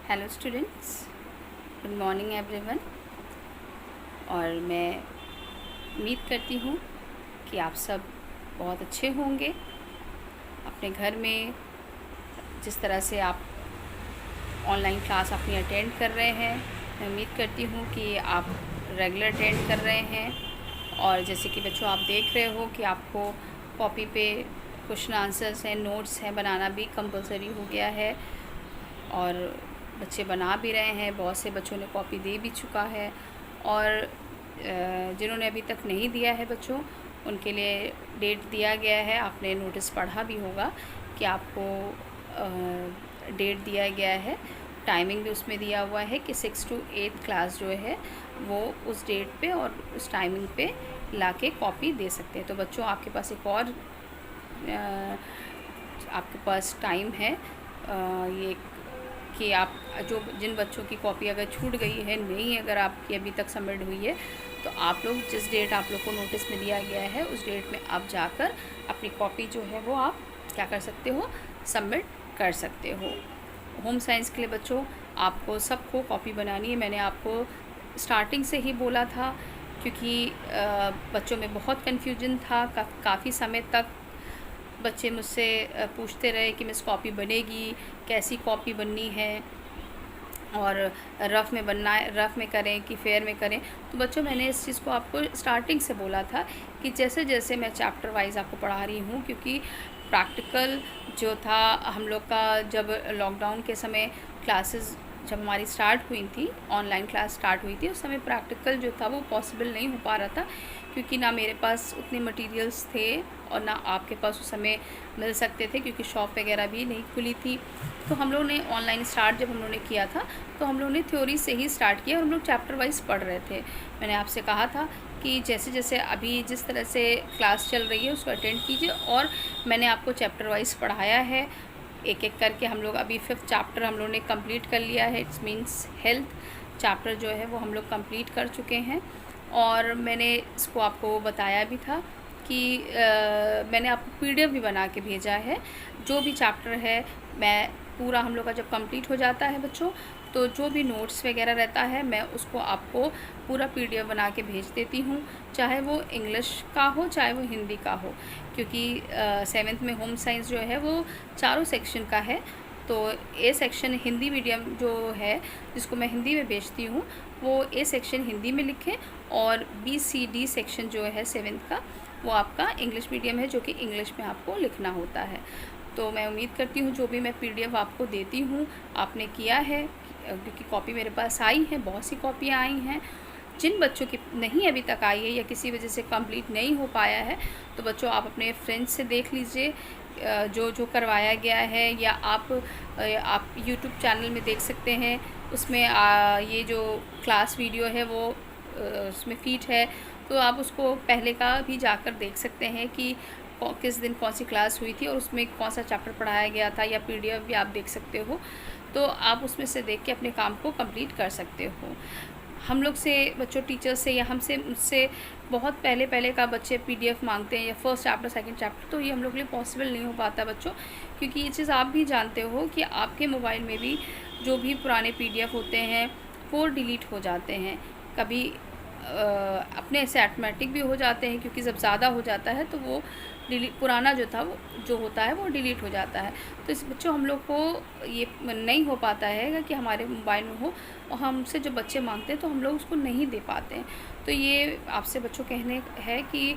Hello students, good morning everyone. और मैं उम्मीद करती हूँ कि आप सब बहुत अच्छे होंगे। अपने घर में जिस तरह से आप ऑनलाइन क्लास अपनी अटेंड कर रहे हैं, मैं उम्मीद करती हूँ कि आप रेगुलर अटेंड कर रहे हैं। और जैसे कि बच्चों आप देख रहे हो कि आपको कॉपी पे क्वेश्चन आंसर्स हैं, नोट्स हैं, बनाना भी कंपलसरी हो गया है और बच्चे बना भी रहे हैं। बहुत से बच्चों ने कॉपी दे भी चुका है और जिन्होंने अभी तक नहीं दिया है बच्चों, उनके लिए डेट दिया गया है। आपने नोटिस पढ़ा भी होगा कि आपको डेट दिया गया है, टाइमिंग भी उसमें दिया हुआ है कि 6 to 8 क्लास जो है वो उस डेट पे और उस टाइमिंग पे लाके कॉपी दे सकते हैं। तो बच्चों आपके पास एक और आपके पास टाइम है ये कि आप जो जिन बच्चों की कॉपी अगर छूट गई है, नहीं अगर आपकी अभी तक सबमिट हुई है, तो आप लोग जिस डेट आप लोग को नोटिस में दिया गया है उस डेट में आप जाकर अपनी कॉपी जो है वो आप क्या कर सकते हो, सबमिट कर सकते हो। होम साइंस के लिए बच्चों आपको सबको कॉपी बनानी है। मैंने आपको स्टार्टिंग से ही बोला था क्योंकि बच्चों में बहुत कन्फ्यूजन था। काफ़ी समय तक बच्चे मुझसे पूछते रहे कि मिस कॉपी बनेगी, कैसी कॉपी बननी है और रफ़ में बनना है, रफ़ में करें कि फेयर में करें। तो बच्चों मैंने इस चीज़ को आपको स्टार्टिंग से बोला था कि जैसे जैसे मैं चैप्टर वाइज आपको पढ़ा रही हूँ, क्योंकि प्रैक्टिकल जो था हम लोग का, जब लॉकडाउन के समय क्लासेस जब हमारी स्टार्ट हुई थी, ऑनलाइन क्लास स्टार्ट हुई थी, उस समय प्रैक्टिकल जो था वो पॉसिबल नहीं हो पा रहा था क्योंकि ना मेरे पास उतने मटेरियल्स थे और ना आपके पास उस समय मिल सकते थे क्योंकि शॉप वगैरह भी नहीं खुली थी। तो हम लोग ने ऑनलाइन स्टार्ट जब हम लोग ने किया था तो हम लोग ने थ्योरी से ही स्टार्ट किया और हम लोग चैप्टर वाइज पढ़ रहे थे। मैंने आपसे कहा था कि जैसे जैसे अभी जिस तरह से क्लास चल रही है उसको अटेंड कीजिए और मैंने आपको चैप्टर वाइज पढ़ाया है। एक एक करके हम लोग अभी 5th चैप्टर हम लोग ने कंप्लीट कर लिया है। इट्स मीन्स हेल्थ चैप्टर जो है वो हम लोग कंप्लीट कर चुके हैं। और मैंने इसको आपको बताया भी था कि मैंने आपको PDF भी बना के भेजा है। जो भी चैप्टर है मैं पूरा हम लोग का जब कंप्लीट हो जाता है बच्चों, तो जो भी नोट्स वगैरह रहता है मैं उसको आपको पूरा PDF बना के भेज देती हूँ, चाहे वो इंग्लिश का हो चाहे वो हिंदी का हो, क्योंकि 7th में होम साइंस जो है वो चारों सेक्शन का है। तो ए सेक्शन हिंदी मीडियम जो है जिसको मैं हिंदी में भेजती हूँ, वो ए सेक्शन हिंदी में लिखें और BCD सेक्शन जो है 7th का वो आपका इंग्लिश मीडियम है, जो कि इंग्लिश में आपको लिखना होता है। तो मैं उम्मीद करती हूँ जो भी मैं PDF आपको देती हूँ आपने किया है, क्योंकि कॉपी मेरे पास आई है, बहुत सी कॉपियाँ आई हैं। जिन बच्चों की नहीं अभी तक आई है या किसी वजह से कंप्लीट नहीं हो पाया है, तो बच्चों आप अपने फ्रेंड्स से देख लीजिए जो जो करवाया गया है, या आप यूट्यूब चैनल में देख सकते हैं। उसमें ये जो क्लास वीडियो है वो उसमें फीड है, तो आप उसको पहले का भी जाकर देख सकते हैं कि किस दिन कौन सी क्लास हुई थी और उसमें कौन सा चैप्टर पढ़ाया गया था, या PDF भी आप देख सकते हो। तो आप उसमें से देख के अपने काम को कंप्लीट कर सकते हो। हम लोग से बच्चों टीचर्स से या हमसे मुझसे बहुत पहले पहले का बच्चे PDF मांगते हैं या फर्स्ट चैप्टर सेकंड चैप्टर, तो ये हम लोग के लिए पॉसिबल नहीं हो पाता बच्चों, क्योंकि ये चीज़ आप भी जानते हो कि आपके मोबाइल में भी जो भी पुराने PDF होते हैं वो डिलीट हो जाते हैं। कभी अपने से ऑटोमेटिक भी हो जाते हैं, क्योंकि जब ज़्यादा हो जाता है तो वो पुराना जो था वो जो होता है वो डिलीट हो जाता है। तो इस बच्चों हम लोग को ये नहीं हो पाता है कि हमारे मोबाइल में हो, और हमसे जो बच्चे मांगते हैं तो हम लोग उसको नहीं दे पाते हैं। तो ये आपसे बच्चों कहने है कि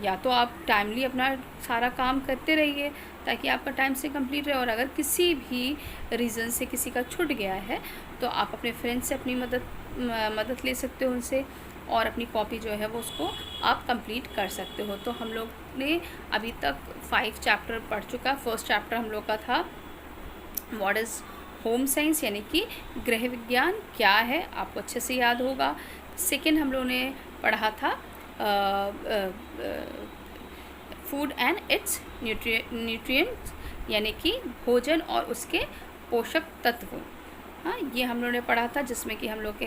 या तो आप टाइमली अपना सारा काम करते रहिए ताकि आपका टाइम से कंप्लीट रहे, और अगर किसी भी रीज़न से किसी का छूट गया है तो आप अपने फ्रेंड से अपनी मदद ले सकते हो उनसे, और अपनी कॉपी जो है वो उसको आप कंप्लीट कर सकते हो। तो हम लोग ने अभी तक 5 चैप्टर पढ़ चुका। फर्स्ट चैप्टर हम लोग का था व्हाट इज़ होम साइंस, यानी कि गृह विज्ञान क्या है, आपको अच्छे से याद होगा। सेकेंड हम लोग ने पढ़ा था फूड एंड इट्स न्यूट्रिएंट्स, यानी कि भोजन और उसके पोषक तत्व। हाँ, ये हम लोगों ने पढ़ा था, जिसमें कि हम लोग के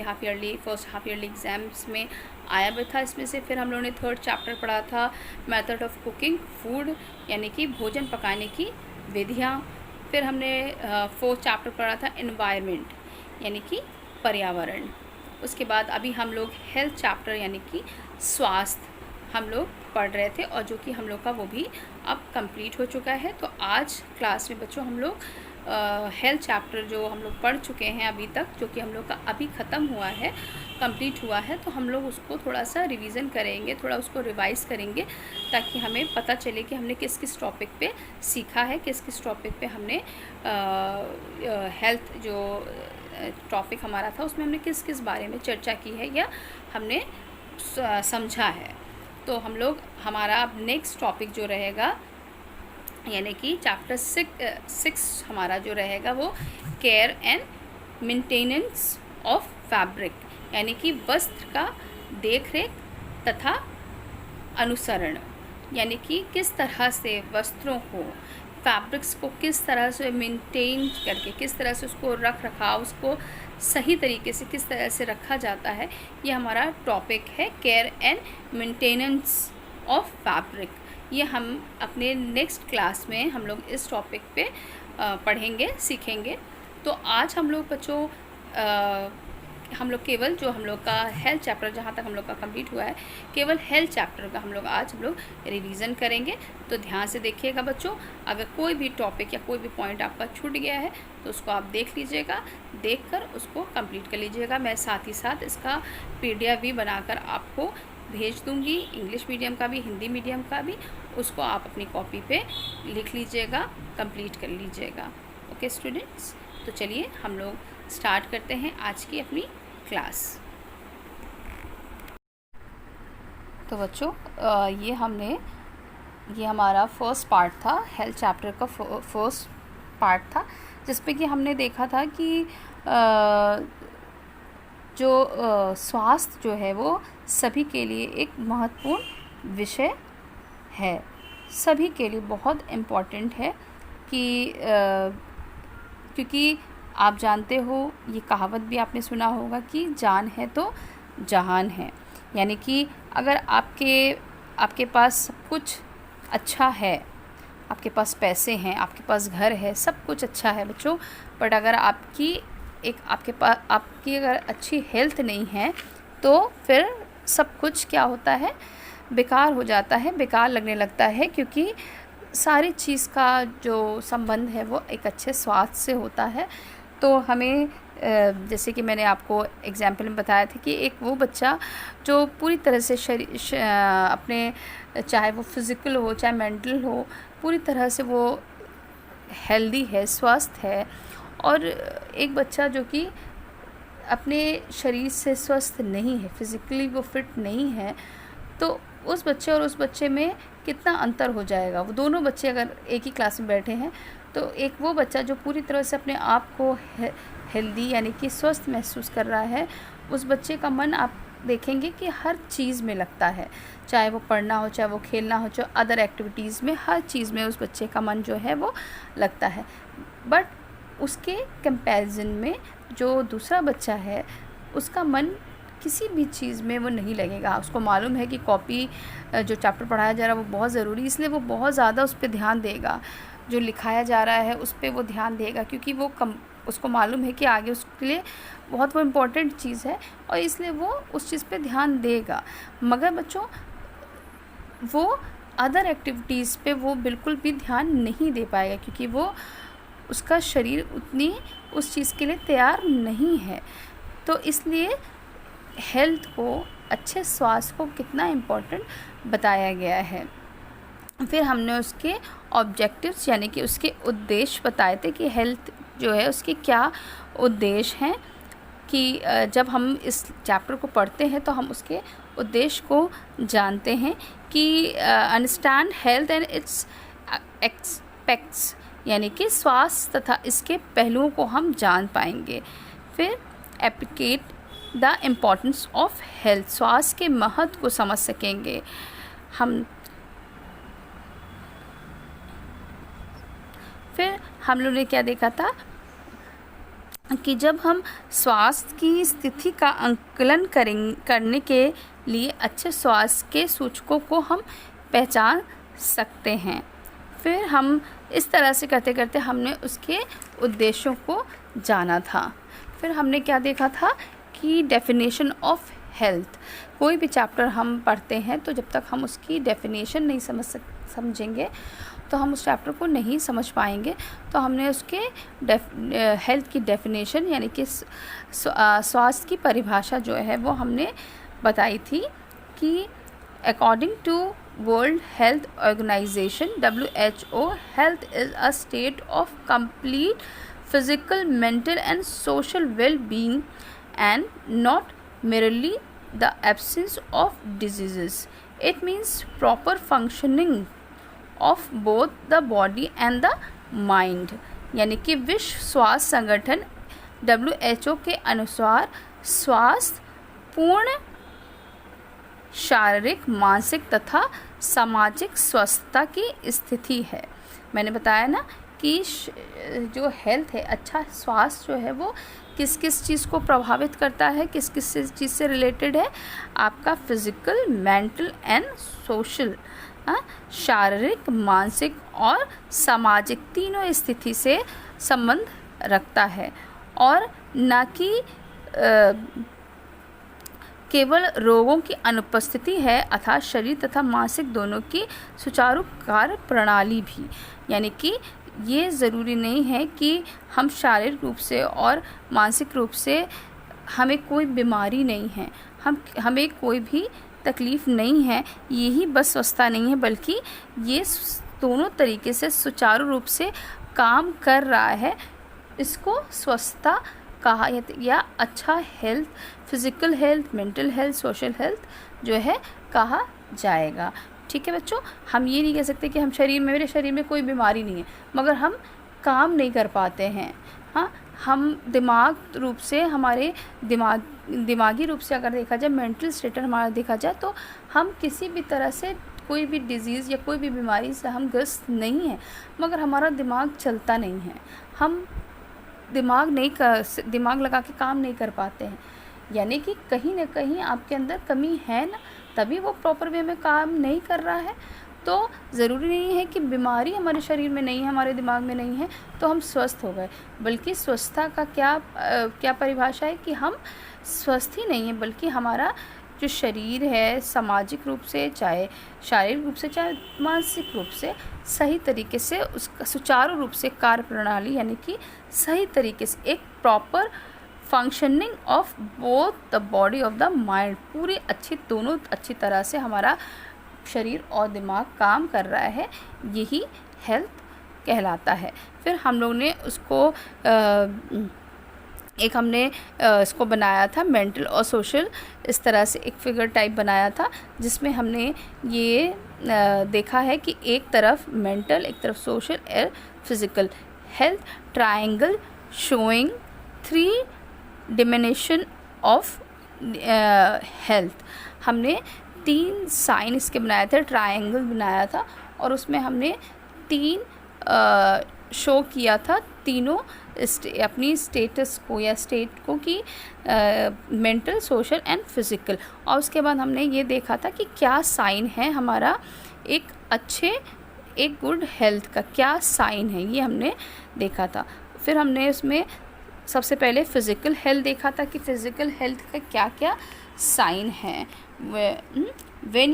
फर्स्ट हाफ ईयरली एग्ज़ाम्स में आया भी था इसमें से। फिर हम लोगों ने थर्ड चैप्टर पढ़ा था मेथड ऑफ कुकिंग फूड, यानी कि भोजन पकाने की विधियाँ। फिर हमने 4th चैप्टर पढ़ा था एनवायरनमेंट यानी कि पर्यावरण। उसके बाद अभी हम लोग हेल्थ चैप्टर यानी कि स्वास्थ्य हम लोग पढ़ रहे थे, और जो कि हम लोग का वो भी अब कंप्लीट हो चुका है। तो आज क्लास में बच्चों हम लोग हेल्थ चैप्टर जो हम लोग पढ़ चुके हैं अभी तक, जो कि हम लोग का अभी ख़त्म हुआ है, कंप्लीट हुआ है, तो हम लोग उसको थोड़ा सा रिवीजन करेंगे, थोड़ा उसको रिवाइज़ करेंगे, ताकि हमें पता चले कि हमने किस किस टॉपिक पे सीखा है, किस किस टॉपिक पे हमने हेल्थ जो टॉपिक हमारा था उसमें हमने किस किस बारे में चर्चा की है या हमने समझा है। तो हम लोग हमारा अब नेक्स्ट टॉपिक जो रहेगा यानी कि चैप्टर 6 हमारा जो रहेगा वो care and maintenance of fabric यानी कि वस्त्र का देख रेख तथा अनुसरण, यानी कि किस तरह से वस्त्रों को, फैब्रिक्स को किस तरह से मेंटेन करके, किस तरह से उसको रख रखाव, उसको सही तरीके से किस तरह से रखा जाता है, ये हमारा टॉपिक है care and maintenance of fabric. ये हम अपने नेक्स्ट क्लास में हम लोग इस टॉपिक पे पढ़ेंगे, सीखेंगे। तो आज हम लोग बच्चों हम लोग केवल जो हम लोग का हेल्थ चैप्टर जहाँ तक हम लोग का कंप्लीट हुआ है, केवल हेल्थ चैप्टर का हम लोग आज हम लोग रिवीजन करेंगे। तो ध्यान से देखिएगा बच्चों, अगर कोई भी टॉपिक या कोई भी पॉइंट आपका छूट गया है तो उसको आप देख लीजिएगा, देखकर उसको कंप्लीट कर लीजिएगा। मैं साथ ही साथ इसका PDF भी बनाकर आपको भेज दूँगी, इंग्लिश मीडियम का भी, हिंदी मीडियम का भी। उसको आप अपनी कॉपी पे लिख लीजिएगा, कंप्लीट कर लीजिएगा। ओके स्टूडेंट्स, तो चलिए हम लोग स्टार्ट करते हैं आज की अपनी क्लास। तो बच्चों ये हमारा फर्स्ट पार्ट था, हेल्थ चैप्टर का फर्स्ट पार्ट था, जिसपे कि हमने देखा था कि जो स्वास्थ्य जो है वो सभी के लिए एक महत्वपूर्ण विषय है, सभी के लिए बहुत इम्पॉर्टेंट है कि क्योंकि आप जानते हो, ये कहावत भी आपने सुना होगा कि जान है तो जहान है। यानी कि अगर आपके पास सब कुछ अच्छा है, आपके पास पैसे हैं, आपके पास घर है, सब कुछ अच्छा है बच्चों, बट अगर आपकी अगर अच्छी हेल्थ नहीं है तो फिर सब कुछ क्या होता है, बेकार हो जाता है, बेकार लगने लगता है, क्योंकि सारी चीज़ का जो संबंध है वो एक अच्छे स्वास्थ्य से होता है। तो हमें जैसे कि मैंने आपको एग्जाम्पल में बताया था कि एक वो बच्चा जो पूरी तरह से अपने, चाहे वो फिज़िकल हो चाहे मेंटल हो, पूरी तरह से वो हेल्दी है, स्वस्थ है, और एक बच्चा जो कि अपने शरीर से स्वस्थ नहीं है, फिज़िकली वो फिट नहीं है, तो उस बच्चे और उस बच्चे में कितना अंतर हो जाएगा। वो दोनों बच्चे अगर एक ही क्लास में बैठे हैं तो एक वो बच्चा जो पूरी तरह से अपने आप को हेल्दी यानी कि स्वस्थ महसूस कर रहा है, उस बच्चे का मन आप देखेंगे कि हर चीज़ में लगता है, चाहे वो पढ़ना हो, चाहे वो खेलना हो, चाहे अदर एक्टिविटीज़ में, हर चीज़ में उस बच्चे का मन जो है वो लगता है। बट उसके कंपैरिजन में जो दूसरा बच्चा है, उसका मन किसी भी चीज़ में वो नहीं लगेगा। उसको मालूम है कि कॉपी जो चैप्टर पढ़ाया जा रहा है वो बहुत ज़रूरी, इसलिए वो बहुत ज़्यादा उस पर ध्यान देगा, जो लिखाया जा रहा है उस पर वो ध्यान देगा, क्योंकि वो उसको मालूम है कि आगे उसके लिए बहुत वो इम्पोर्टेंट चीज़ है, और इसलिए वो उस चीज़ पे ध्यान देगा। मगर बच्चों वो अदर एक्टिविटीज़ पे वो बिल्कुल भी ध्यान नहीं दे पाएगा, क्योंकि वो उसका शरीर उतनी उस चीज़ के लिए तैयार नहीं है। तो इसलिए हेल्थ को, अच्छे स्वास्थ्य को कितना इम्पोर्टेंट बताया गया है। फिर हमने उसके ऑब्जेक्टिव्स यानी कि उसके उद्देश्य बताए थे कि हेल्थ जो है उसके क्या उद्देश्य हैं, कि जब हम इस चैप्टर को पढ़ते हैं तो हम उसके उद्देश्य को जानते हैं कि understand health and it's aspects, यानी कि स्वास्थ्य तथा इसके पहलुओं को हम जान पाएंगे। फिर एप्लीकेट द इम्पोर्टेंस ऑफ हेल्थ, स्वास्थ्य के महत्व को समझ सकेंगे हम। फिर हम लोग ने क्या देखा था कि जब हम स्वास्थ्य की स्थिति का आंकलन करने के लिए अच्छे स्वास्थ्य के सूचकों को हम पहचान सकते हैं। फिर हम इस तरह से करते करते हमने उसके उद्देश्यों को जाना था। फिर हमने क्या देखा था कि डेफिनेशन ऑफ हेल्थ। कोई भी चैप्टर हम पढ़ते हैं तो जब तक हम उसकी डेफिनेशन नहीं समझेंगे तो हम उस चैप्टर को नहीं समझ पाएंगे। तो हमने उसके हेल्थ की डेफिनेशन यानी कि स्वास्थ्य की परिभाषा जो है वो हमने बताई थी कि according to World Health Organization WHO, health is a state of complete physical, mental and social well-being and not merely the absence of diseases. It means proper functioning of both the body and the mind. यानी कि विश्व स्वास्थ्य संगठन WHO के अनुसार स्वास्थ्य पूर्ण शारीरिक, मानसिक तथा सामाजिक स्वस्थता की स्थिति है। मैंने बताया ना कि जो हेल्थ है, अच्छा स्वास्थ्य जो है वो किस किस चीज़ को प्रभावित करता है, किस किस चीज़ से रिलेटेड है, आपका फिज़िकल, मेंटल एंड सोशल, शारीरिक, मानसिक और सामाजिक तीनों स्थिति से संबंध रखता है और न कि केवल रोगों की अनुपस्थिति है, अर्थात शरीर तथा मानसिक दोनों की सुचारू कार्य प्रणाली भी। यानी कि ये ज़रूरी नहीं है कि हम शारीरिक रूप से और मानसिक रूप से हमें कोई बीमारी नहीं है, हमें कोई भी तकलीफ़ नहीं है, यही बस स्वस्थता नहीं है, बल्कि ये दोनों तरीके से सुचारू रूप से काम कर रहा है। इसको स्वस्थता कहा या अच्छा health, physical health, mental health, social health जो है कहा जाएगा। ठीक है बच्चों, हम ये नहीं कह सकते कि मेरे शरीर में कोई बीमारी नहीं है मगर हम काम नहीं कर पाते हैं। हाँ, हम दिमाग रूप से, हमारे दिमागी रूप से अगर देखा जाए, मेंटल स्टेट हमारा देखा जाए तो हम किसी भी तरह से कोई भी डिज़ीज़ या कोई भी बीमारी से हम ग्रस्त नहीं हैं, मगर हमारा दिमाग चलता नहीं है, हम दिमाग लगा के काम नहीं कर पाते हैं। यानी कि कहीं ना कहीं आपके अंदर कमी है ना, तभी वो प्रॉपर वे में काम नहीं कर रहा है। तो ज़रूरी नहीं है कि बीमारी हमारे शरीर में नहीं है, हमारे दिमाग में नहीं है तो हम स्वस्थ हो गए, बल्कि स्वस्थता का क्या परिभाषा है कि हम स्वस्थ ही नहीं है, बल्कि हमारा जो शरीर है सामाजिक रूप से, चाहे शारीरिक रूप से, चाहे मानसिक रूप से सही तरीके से उसका सुचारू रूप से कार्य प्रणाली, यानी कि सही तरीके से एक proper functioning of both the body of the mind, पूरी दोनों अच्छी तरह से हमारा शरीर और दिमाग काम कर रहा है, यही हेल्थ कहलाता है। फिर हम लोग ने उसको हमने इसको बनाया था मेंटल और सोशल, इस तरह से एक फिगर टाइप बनाया था जिसमें हमने ये देखा है कि एक तरफ मेंटल, एक तरफ सोशल और physical health triangle showing 3 dimension of health. हमने 3 साइन इसके बनाए थे, ट्रायंगल बनाया था और उसमें हमने 3 शो किया था, तीनों अपनी स्टेटस को या स्टेट को कि मेंटल, सोशल एंड फिज़िकल। और उसके बाद हमने ये देखा था कि क्या साइन है हमारा एक गुड हेल्थ का, क्या साइन है, ये हमने देखा था। फिर हमने उसमें सबसे पहले फ़िज़िकल हेल्थ देखा था कि फ़िज़िकल हेल्थ का क्या क्या साइन है। when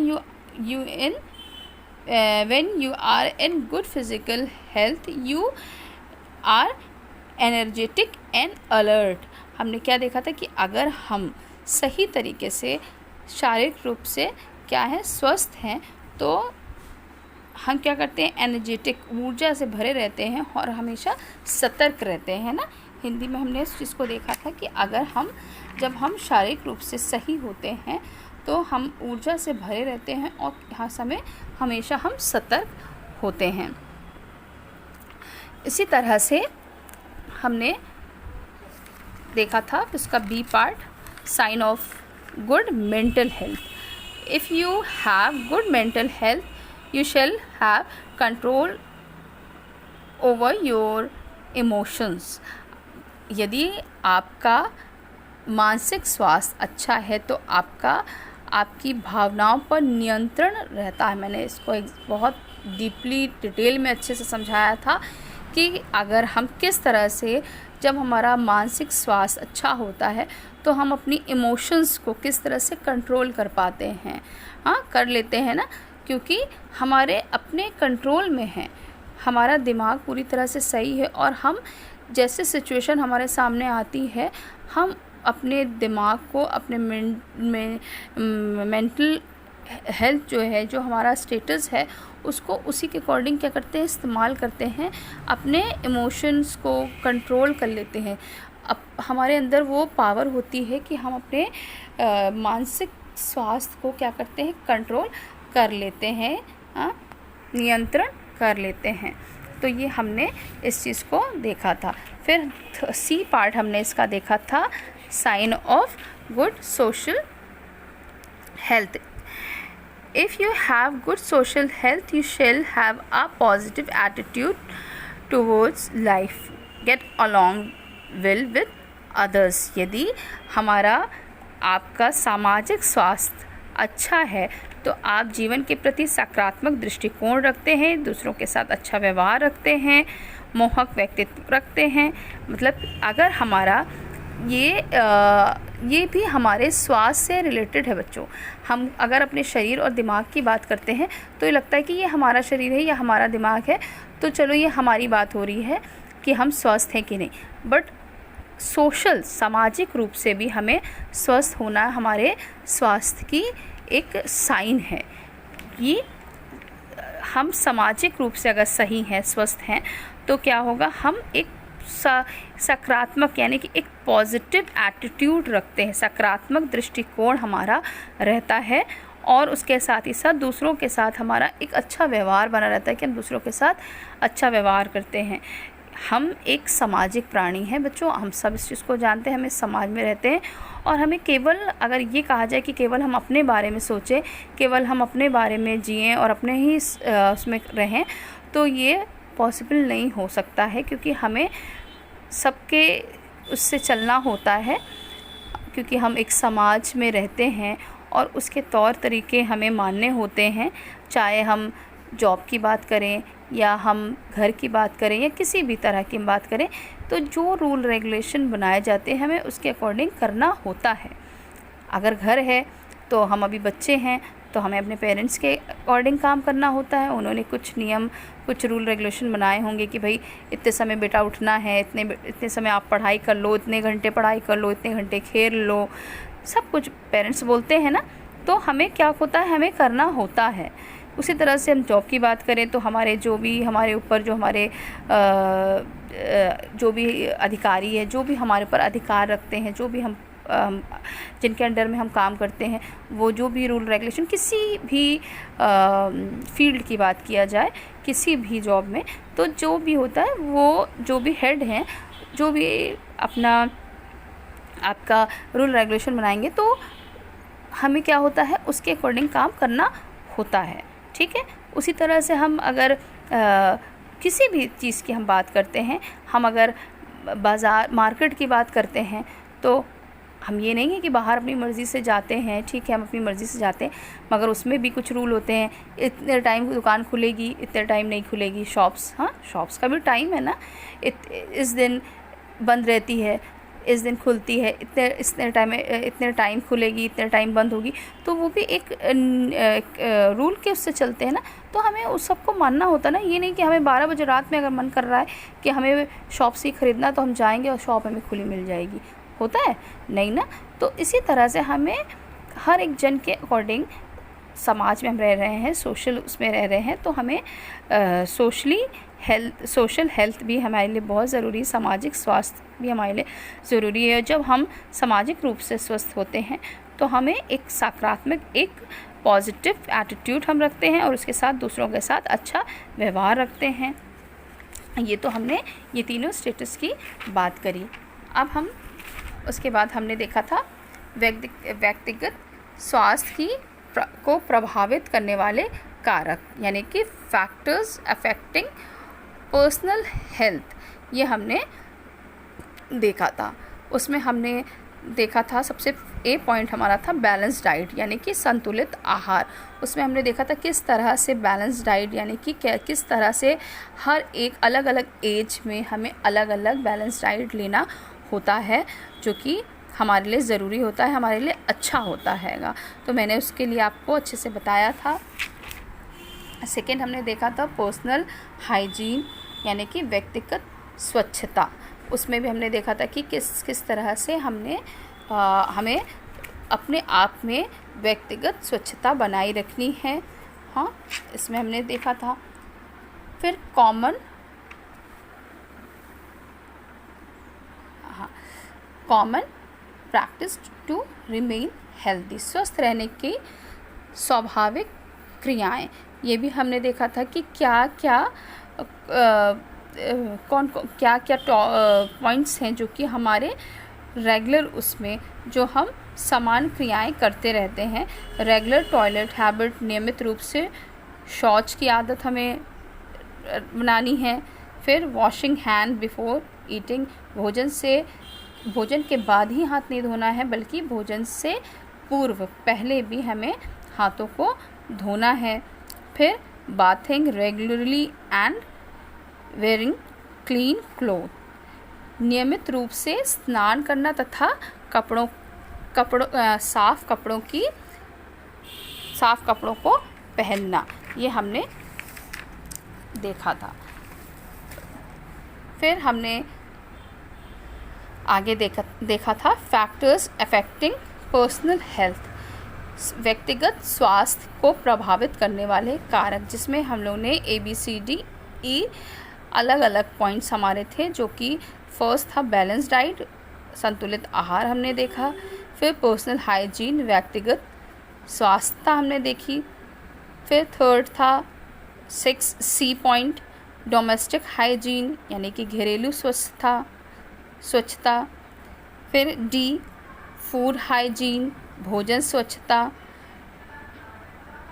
you are in good physical health you are energetic and alert। हमने क्या देखा था कि अगर हम सही तरीके से शारीरिक रूप से क्या है स्वस्थ हैं तो हम क्या करते हैं, एनर्जेटिक, ऊर्जा से भरे रहते हैं और हमेशा सतर्क रहते हैं ना। हिंदी में हमने इस चीज़ को देखा था कि जब हम शारीरिक रूप से सही होते हैं तो हम ऊर्जा से भरे रहते हैं और हर समय हमेशा हम सतर्क होते हैं। इसी तरह से हमने देखा था उसका B part, sign of good mental health. If you have good mental health you shall have control over your emotions. यदि आपका मानसिक स्वास्थ्य अच्छा है तो आपकी भावनाओं पर नियंत्रण रहता है। मैंने इसको बहुत डीपली डिटेल में अच्छे से समझाया था कि अगर हम किस तरह से, जब हमारा मानसिक स्वास्थ्य अच्छा होता है तो हम अपनी इमोशंस को किस तरह से कंट्रोल कर पाते हैं, हाँ कर लेते हैं ना, क्योंकि हमारे अपने कंट्रोल में है, हमारा दिमाग पूरी तरह से सही है। और हम जैसे सिचुएशन हमारे सामने आती है, हम अपने दिमाग को, अपने मेंटल हेल्थ जो है, जो हमारा स्टेटस है, उसको उसी के अकॉर्डिंग क्या करते हैं, इस्तेमाल करते हैं, अपने इमोशंस को कंट्रोल कर लेते हैं। अब हमारे अंदर वो पावर होती है कि हम अपने मानसिक स्वास्थ्य को क्या करते हैं, कंट्रोल कर लेते हैं, नियंत्रण कर लेते हैं। तो ये हमने इस चीज़ को देखा था। फिर सी पार्ट हमने इसका देखा था, sign of good social health. If you have good social health, you shall have a positive attitude towards life, get along well with others। यदि हमारा आपका सामाजिक स्वास्थ्य अच्छा है तो आप जीवन के प्रति सकारात्मक दृष्टिकोण रखते हैं, दूसरों के साथ अच्छा व्यवहार रखते हैं, मोहक व्यक्तित्व रखते हैं। मतलब अगर हमारा ये भी हमारे स्वास्थ्य से रिलेटेड है बच्चों। हम अगर अपने शरीर और दिमाग की बात करते हैं तो ये लगता है कि ये हमारा शरीर है या हमारा दिमाग है, तो चलो ये हमारी बात हो रही है कि हम स्वस्थ हैं कि नहीं। बट सोशल, सामाजिक रूप से भी हमें स्वस्थ होना हमारे स्वास्थ्य की एक साइन है। ये हम सामाजिक रूप से अगर सही हैं, स्वस्थ हैं, तो क्या होगा, हम एक सकारात्मक यानी कि एक पॉजिटिव एटीट्यूड रखते हैं, सकारात्मक दृष्टिकोण हमारा रहता है। और उसके साथ ही साथ दूसरों के साथ हमारा एक अच्छा व्यवहार बना रहता है कि हम दूसरों के साथ अच्छा व्यवहार करते हैं। हम एक सामाजिक प्राणी हैं बच्चों, हम सब इस चीज़ को जानते हैं, हम इस समाज में रहते हैं। और हमें केवल अगर ये कहा जाए कि केवल हम अपने बारे में सोचें, केवल हम अपने बारे में जिएं और अपने ही उसमें रहें, तो ये पॉसिबल नहीं हो सकता है, क्योंकि हमें सबके उससे चलना होता है, क्योंकि हम एक समाज में रहते हैं और उसके तौर तरीके हमें मानने होते हैं। चाहे हम जॉब की बात करें या हम घर की बात करें या किसी भी तरह की बात करें, तो जो रूल रेगुलेशन बनाए जाते हैं हमें उसके अकॉर्डिंग करना होता है। अगर घर है तो हम अभी बच्चे हैं तो हमें अपने पेरेंट्स के अकॉर्डिंग काम करना होता है। उन्होंने कुछ नियम, कुछ रूल रेगुलेशन बनाए होंगे कि भाई इतने समय बेटा उठना है, इतने समय आप पढ़ाई कर लो, इतने घंटे पढ़ाई कर लो, इतने घंटे खेल लो, सब कुछ पेरेंट्स बोलते हैं ना, तो हमें क्या होता है, हमें करना होता है। उसी तरह से हम जॉब की बात करें तो हमारे जो भी हमारे ऊपर जो हमारे जो भी अधिकारी है, जो भी हमारे ऊपर अधिकार रखते हैं, जो भी हम जिनके अंडर में हम काम करते हैं, वो जो भी रूल रेगुलेशन, किसी भी फील्ड की बात किया जाए, किसी भी जॉब में, तो जो भी होता है वो जो भी हेड हैं, जो भी अपना आपका रूल रेगुलेशन बनाएंगे, तो हमें क्या होता है, उसके अकॉर्डिंग काम करना होता है। ठीक है। उसी तरह से हम अगर किसी भी चीज़ की हम बात करते हैं, हम अगर बाज़ार मार्केट की बात करते हैं, तो हम ये नहीं है कि बाहर अपनी मर्ज़ी से जाते हैं, ठीक है, हम अपनी मर्ज़ी से जाते हैं, मगर उसमें भी कुछ रूल होते हैं। इतने टाइम दुकान खुलेगी, इतने टाइम नहीं खुलेगी। शॉप्स, हाँ शॉप्स का भी टाइम है ना, इस दिन बंद रहती है, इस दिन खुलती है, इतने टाइम खुलेगी, इतने टाइम बंद होगी, तो वो भी एक रूल के उससे चलते हैं ना, तो हमें उस सबको मानना होता है ना। ये नहीं कि हमें 12 बजे रात में अगर मन कर रहा है कि हमें शॉप से ही ख़रीदना, तो हम जाएंगे और शॉप हमें खुली मिल जाएगी, होता है नहीं ना। तो इसी तरह से हमें हर एक जन के अकॉर्डिंग, समाज में हम रह रहे हैं, सोशल उसमें रह रहे हैं, तो हमें सोशल हेल्थ भी हमारे लिए बहुत ज़रूरी, सामाजिक स्वास्थ्य भी हमारे लिए ज़रूरी है। जब हम सामाजिक रूप से स्वस्थ होते हैं तो हमें एक सकारात्मक, एक पॉजिटिव एटीट्यूड हम रखते हैं और उसके साथ दूसरों के साथ अच्छा व्यवहार रखते हैं। ये तो हमने ये तीनों स्टेटस की बात करी। अब हम उसके बाद हमने देखा था व्यक्तिगत स्वास्थ्य को प्रभावित करने वाले कारक, यानी कि फैक्टर्स अफेक्टिंग पर्सनल हेल्थ, ये हमने देखा था। उसमें हमने देखा था, सबसे ए पॉइंट हमारा था बैलेंस डाइट यानी कि संतुलित आहार। उसमें हमने देखा था किस तरह से बैलेंस डाइट यानी कि किस तरह से हर एक अलग अलग एज में हमें अलग अलग बैलेंस डाइट लेना होता है, जो कि हमारे लिए ज़रूरी होता है, हमारे लिए अच्छा होता हैगा। तो मैंने उसके लिए आपको अच्छे से बताया था। सेकेंड हमने देखा था पर्सनल हाइजीन यानी कि व्यक्तिगत स्वच्छता। उसमें भी हमने देखा था कि किस तरह से हमें अपने आप में व्यक्तिगत स्वच्छता बनाए रखनी है। हाँ, इसमें हमने देखा था। फिर common practice to remain healthy, स्वस्थ रहने की स्वाभाविक क्रियाएं। ये भी हमने देखा था कि क्या क्या पॉइंट्स हैं जो कि हमारे रेगुलर उसमें जो हम समान क्रियाएं करते रहते हैं। रेगुलर टॉयलेट हैबिट, नियमित रूप से शौच की आदत हमें बनानी है। फिर वॉशिंग हैंड बिफोर ईटिंग, भोजन के बाद ही हाथ नहीं धोना है, बल्कि भोजन से पूर्व पहले भी हमें हाथों को धोना है। फिर bathing regularly and wearing clean cloth, नियमित रूप से स्नान करना तथा साफ कपड़ों को पहनना, ये हमने देखा था। फिर हमने आगे देखा था फैक्टर्स अफेक्टिंग पर्सनल हेल्थ, व्यक्तिगत स्वास्थ्य को प्रभावित करने वाले कारक, जिसमें हम लोग ने ABCDE अलग अलग पॉइंट्स हमारे थे, जो कि फर्स्ट था बैलेंस डाइट, संतुलित आहार हमने देखा। फिर पर्सनल हाइजीन, व्यक्तिगत स्वास्थ्य हमने देखी। फिर थर्ड था 6C पॉइंट डोमेस्टिक हाइजीन यानी कि घरेलू स्वच्छता। फिर D फूड हाइजीन, भोजन स्वच्छता।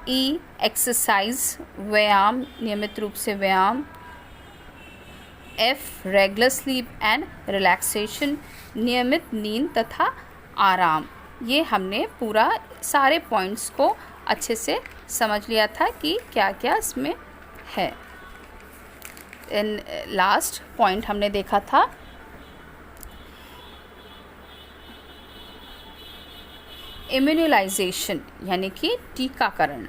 E एक्सरसाइज, व्यायाम, नियमित रूप से व्यायाम। F regular sleep and relaxation, नियमित नींद तथा आराम। ये हमने पूरा सारे पॉइंट्स को अच्छे से समझ लिया था कि क्या क्या इसमें है। लास्ट पॉइंट हमने देखा था इम्यूनलाइजेशन यानी कि टीकाकरण,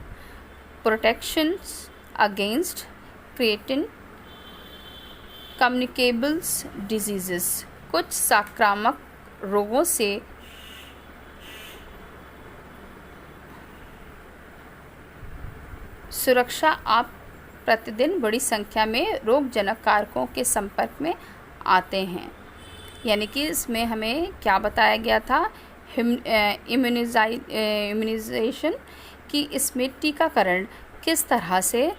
प्रोटेक्शंस अगेंस्ट क्रिएटिन कम्युनिकेबल्स डिजीज़ेस, कुछ संक्रामक रोगों से सुरक्षा। आप प्रतिदिन बड़ी संख्या में रोगजनक कारकों के संपर्क में आते हैं, यानी कि इसमें हमें क्या बताया गया था, इम्यूनाइजेशन कि इसमें टीकाकरण किस तरह से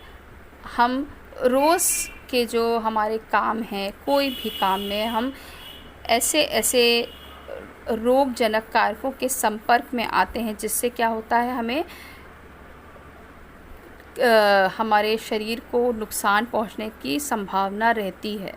हम रोज़ के जो हमारे काम हैं, कोई भी काम में हम ऐसे रोगजनक कारकों के संपर्क में आते हैं, जिससे क्या होता है, हमें हमारे शरीर को नुकसान पहुंचने की संभावना रहती है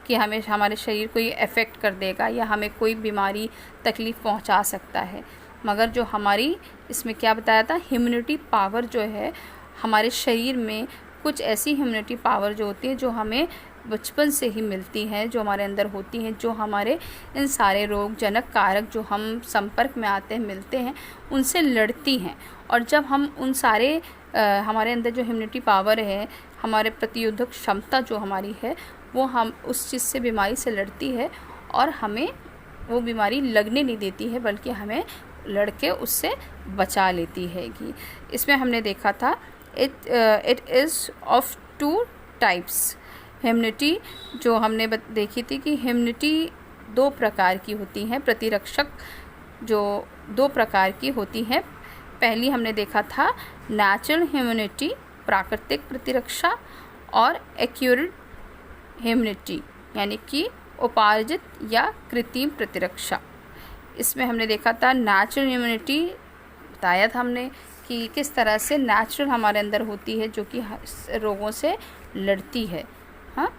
कि हमें हमारे शरीर को ये अफेक्ट कर देगा या हमें कोई बीमारी तकलीफ़ पहुंचा सकता है। मगर जो हमारी इसमें क्या बताया था, इम्यूनिटी पावर जो है हमारे शरीर में, कुछ ऐसी इम्यूनिटी पावर जो होती है जो हमें बचपन से ही मिलती हैं, जो हमारे अंदर होती हैं, जो हमारे इन सारे रोगजनक कारक जो हम संपर्क में आते हैं, मिलते हैं, उनसे लड़ती हैं। और जब हम उन सारे हमारे अंदर जो इम्यूनिटी पावर है, हमारे प्रतिरोधक क्षमता जो हमारी है, वो हम उस चीज़ से, बीमारी से लड़ती है और हमें वो बीमारी लगने नहीं देती है, बल्कि हमें लड़के उससे बचा लेती है। कि इसमें हमने देखा था it is of 2 types. Immunity जो हमने देखी थी कि इम्यूनिटी 2 प्रकार की होती हैं, प्रतिरक्षक जो 2 प्रकार की होती हैं। पहली हमने देखा था नेचुरल इम्यूनिटी, प्राकृतिक प्रतिरक्षा, और एक्यूर्ड इम्यूनिटी यानी कि उपार्जित या कृत्रिम प्रतिरक्षा। इसमें हमने देखा था नेचुरल इम्यूनिटी, बताया था हमने कि किस तरह से नेचुरल हमारे अंदर होती है, जो कि रोगों से लड़ती है। हाँ,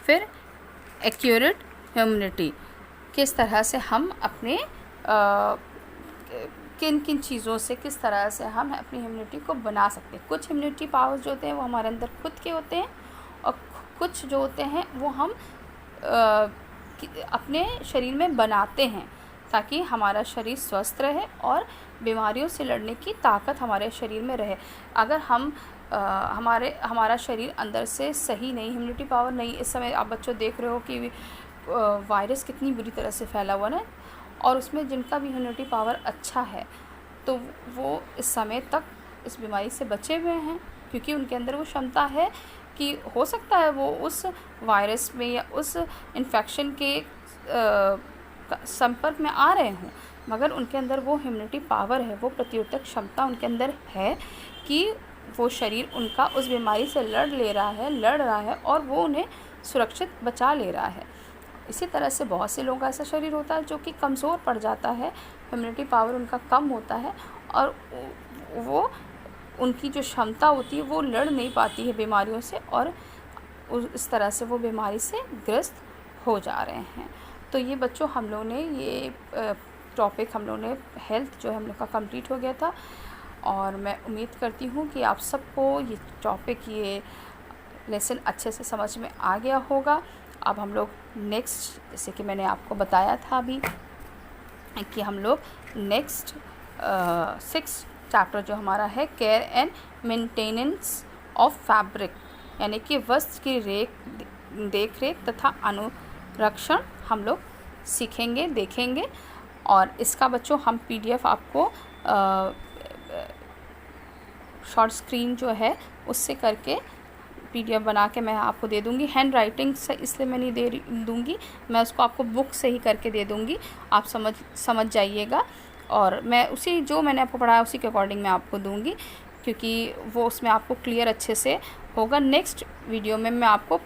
फिर एक्यूरेट इम्यूनिटी, किस तरह से हम अपने किन किन चीज़ों से किस तरह से हम अपनी इम्यूनिटी को बना सकते हैं। कुछ इम्यूनिटी पावर्स जो होते हैं वो हमारे अंदर खुद के होते हैं, और कुछ जो होते हैं वो हम अपने शरीर में बनाते हैं ताकि हमारा शरीर स्वस्थ रहे और बीमारियों से लड़ने की ताकत हमारे शरीर में रहे। अगर हम हमारा शरीर अंदर से सही नहीं, इम्यूनिटी पावर नहीं, इस समय आप बच्चों देख रहे हो कि वायरस कितनी बुरी तरह से फैला हुआ है, और उसमें जिनका भी इम्यूनिटी पावर अच्छा है तो वो इस समय तक इस बीमारी से बचे हुए हैं, क्योंकि उनके अंदर वो क्षमता है कि हो सकता है वो उस वायरस में या उस इन्फेक्शन के संपर्क में आ रहे हों, मगर उनके अंदर वो इम्यूनिटी पावर है, वो प्रतिरोधक क्षमता उनके अंदर है कि वो शरीर उनका उस बीमारी से लड़ रहा है और वो उन्हें सुरक्षित बचा ले रहा है। इसी तरह से बहुत से लोगों का ऐसा शरीर होता है जो कि कमज़ोर पड़ जाता है, इम्यूनिटी पावर उनका कम होता है और वो उनकी जो क्षमता होती है वो लड़ नहीं पाती है बीमारियों से, और इस तरह से वो बीमारी से ग्रस्त हो जा रहे हैं। तो ये बच्चों हम लोग ने ये टॉपिक हम लोग ने हेल्थ जो है हम लोग का कंप्लीट हो गया था, और मैं उम्मीद करती हूँ कि आप सबको ये टॉपिक ये लेसन अच्छे से समझ में आ गया होगा। अब हम लोग नेक्स्ट, जैसे कि मैंने आपको बताया था अभी कि हम लोग नेक्स्ट 6 चैप्टर जो हमारा है care and maintenance of fabric, यानी कि वस्त्र की देख रेख तथा अनुरक्षण हम लोग सीखेंगे, देखेंगे। और इसका बच्चों हम PDF आपको शॉर्ट स्क्रीन जो है उससे करके PDF बना के मैं आपको दे दूँगी। हैंड राइटिंग से इसलिए मैं नहीं दूँगी, मैं उसको आपको बुक से ही करके दे दूँगी, आप समझ जाइएगा। और मैं उसी जो मैंने आपको पढ़ाया उसी के अकॉर्डिंग मैं आपको दूँगी, क्योंकि वो उसमें आपको क्लियर अच्छे से होगा। नेक्स्ट वीडियो में मैं आपको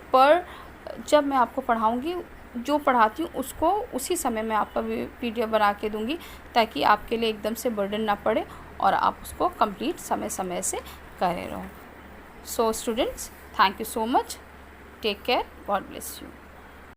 जब मैं आपको पढ़ाऊँगी जो पढ़ाती हूँ उसको उसी समय मैं आपका PDF बना के दूँगी, ताकि आपके लिए एकदम से बर्डन ना पड़े और आप उसको कंप्लीट समय समय से करे रहो। So students, thank you so much. Take care. God bless you.